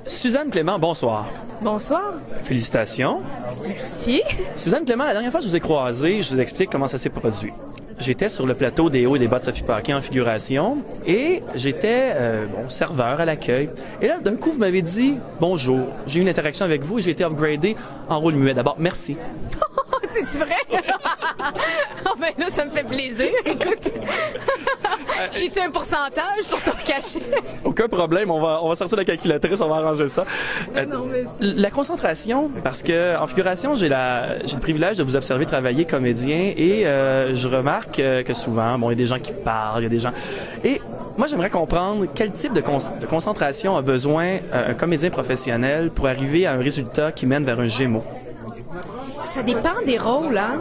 Suzanne Clément, bonsoir. Bonsoir. Félicitations. Merci. Suzanne Clément, la dernière fois que je vous ai croisé, je vous explique comment ça s'est produit. J'étais sur le plateau des hauts et des bas de Sophie Paquin en figuration et j'étais serveur à l'accueil. Et là, d'un coup, vous m'avez dit « Bonjour, j'ai eu une interaction avec vous et j'ai été upgradé en rôle muet. D'abord, merci. » C'est vrai? Oh ben là, ça me fait plaisir. Écoute, j'ai-tu un pourcentage sur ton cachet? Aucun problème, on va sortir la calculatrice, on va arranger ça. Non, mais la concentration, parce que en figuration, j'ai le privilège de vous observer travailler comédien et je remarque que souvent, il y a des gens qui parlent, il y a des gens... Et moi, j'aimerais comprendre quel type de concentration a besoin un comédien professionnel pour arriver à un résultat qui mène vers un Gémeaux. Ça dépend des rôles, hein?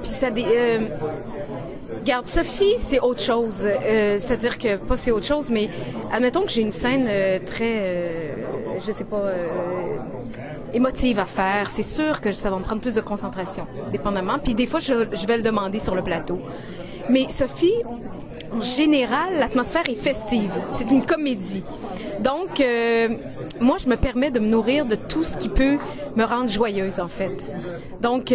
Puis ça Regarde, Sophie, c'est autre chose. C'est-à-dire que, pas c'est autre chose, mais admettons que j'ai une scène je sais pas, émotive à faire. C'est sûr que ça va me prendre plus de concentration, dépendamment. Puis des fois, je vais le demander sur le plateau. Mais Sophie, en général, l'atmosphère est festive. C'est une comédie. Donc, moi, je me permets de me nourrir de tout ce qui peut me rendre joyeuse, en fait. Donc,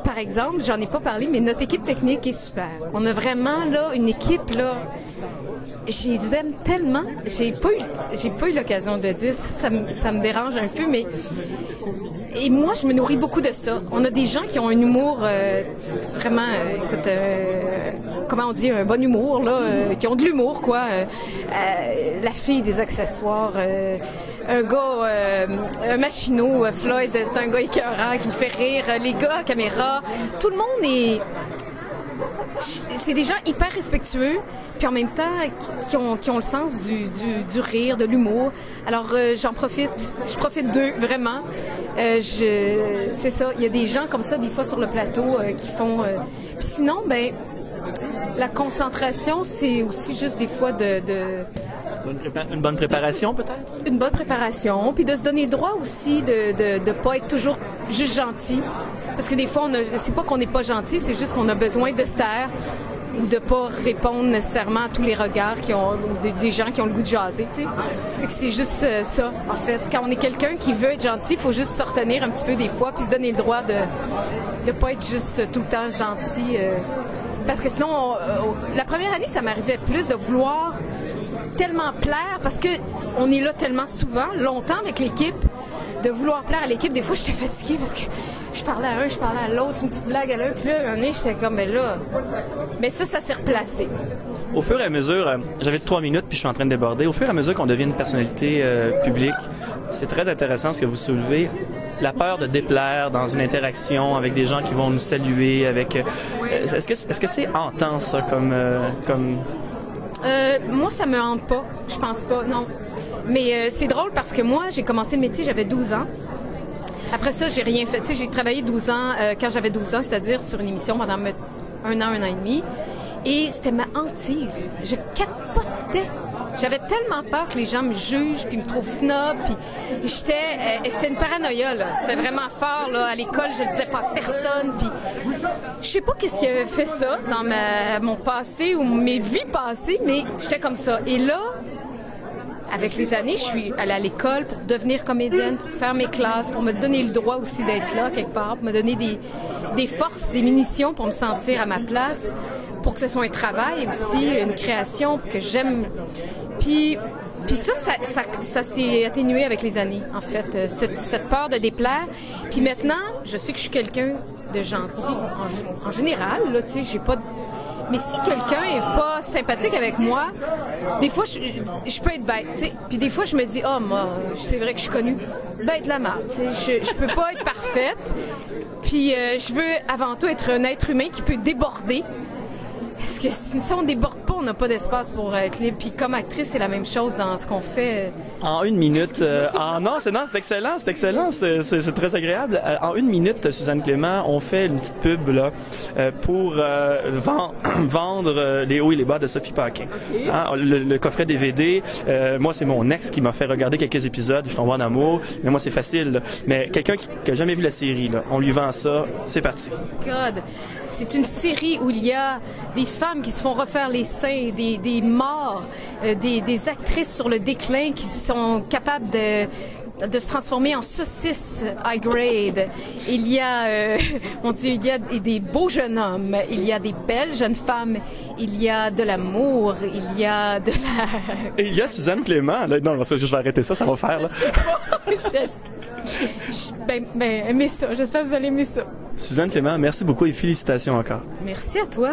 par exemple, j'en ai pas parlé, mais notre équipe technique est super. On a vraiment, là, une équipe, là, je les aime tellement. J'ai pas eu l'occasion de le dire. Ça me dérange un peu, mais... Et moi, je me nourris beaucoup de ça. On a des gens qui ont un humour vraiment, écoute, comment on dit, un bon humour, là, qui ont de l'humour, quoi. La fille des accessoires, un gars, un machinot, Floyd, c'est un gars écœurant qui me fait rire. Les gars à caméra, tout le monde est... C'est des gens hyper respectueux, puis en même temps qui ont le sens du rire, de l'humour. Alors je profite d'eux vraiment. C'est ça, il y a des gens comme ça des fois sur le plateau qui font. Puis sinon, ben la concentration, c'est aussi juste des fois Une bonne préparation peut-être? Une bonne préparation, puis de se donner le droit aussi de pas être toujours juste gentil. Parce que des fois, c'est pas qu'on n'est pas gentil, c'est juste qu'on a besoin de se taire ou de pas répondre nécessairement à tous les regards ou des gens qui ont le goût de jaser, tu sais. C'est juste ça, en fait. Quand on est quelqu'un qui veut être gentil, il faut juste se retenir un petit peu des fois puis se donner le droit de pas être juste tout le temps gentil. Parce que sinon, la première année, ça m'arrivait plus de vouloir tellement plaire parce que on est là tellement souvent, longtemps avec l'équipe, de vouloir plaire à l'équipe. Des fois, j'étais fatiguée parce que je parlais à un, je parlais à l'autre, une petite blague à l'un, puis là, un moment donné, j'étais comme, ben là... Mais ça s'est replacé. Au fur et à mesure, j'avais dit 3 minutes, puis je suis en train de déborder. Au fur et à mesure qu'on devient une personnalité publique, c'est très intéressant ce que vous soulevez. La peur de déplaire dans une interaction avec des gens qui vont nous saluer, avec... Est-ce que c'est hantant, ça, comme... Moi, ça me hante pas. Je pense pas, non. Mais c'est drôle parce que moi, j'ai commencé le métier, j'avais 12 ans. Après ça, j'ai rien fait. Tu sais, j'ai travaillé 12 ans quand j'avais 12 ans, c'est-à-dire sur une émission pendant un an et demi. Et c'était ma hantise. Je capotais. J'avais tellement peur que les gens me jugent puis me trouvent snob. Puis c'était une paranoïa, là. C'était vraiment fort, là. À l'école, je le disais pas à personne. Puis je sais pas qu'est-ce qui avait fait ça dans mon passé ou mes vies passées, mais j'étais comme ça. Et là, avec les années, je suis allée à l'école pour devenir comédienne, pour faire mes classes, pour me donner le droit aussi d'être là quelque part, pour me donner des forces, des munitions pour me sentir à ma place, pour que ce soit un travail aussi, une création, pour que j'aime. Puis ça s'est atténué avec les années, en fait, cette peur de déplaire. Puis maintenant, je sais que je suis quelqu'un de gentil en général, là, tu sais, j'ai pas... Mais si quelqu'un est pas sympathique avec moi, des fois, je peux être bête, tu sais. Puis des fois, je me dis, oh, moi, c'est vrai que je suis connue. Bête de la merde, tu sais. Je peux pas être parfaite. Puis je veux avant tout être un être humain qui peut déborder. Parce que si on déborde pas, on n'a pas d'espace pour être libre. Puis comme actrice, c'est la même chose dans ce qu'on fait. En 1 minute, c'est excellent, c'est très agréable. En 1 minute, Suzanne Clément, on fait une petite pub là pour vendre les hauts et les bas de Sophie Paquin. Okay. Hein, le coffret DVD, moi c'est mon ex qui m'a fait regarder quelques épisodes, je tombe en amour, mais moi c'est facile. Là. Mais quelqu'un qui a jamais vu la série, là, on lui vend ça, c'est parti. God. C'est une série où il y a des femmes qui se font refaire les seins déclin, des morts, des actrices sur le déclin qui sont capables de se transformer en saucisse high grade. Il y a, mon Dieu, il y a des beaux jeunes hommes, il y a des belles jeunes femmes, il y a de l'amour, il y a de la... Et il y a Suzanne Clément. Là, non, je vais arrêter ça va faire. Là. Aimez ça. J'espère que vous allez aimer ça. Suzanne Clément, merci beaucoup et félicitations encore. Merci à toi.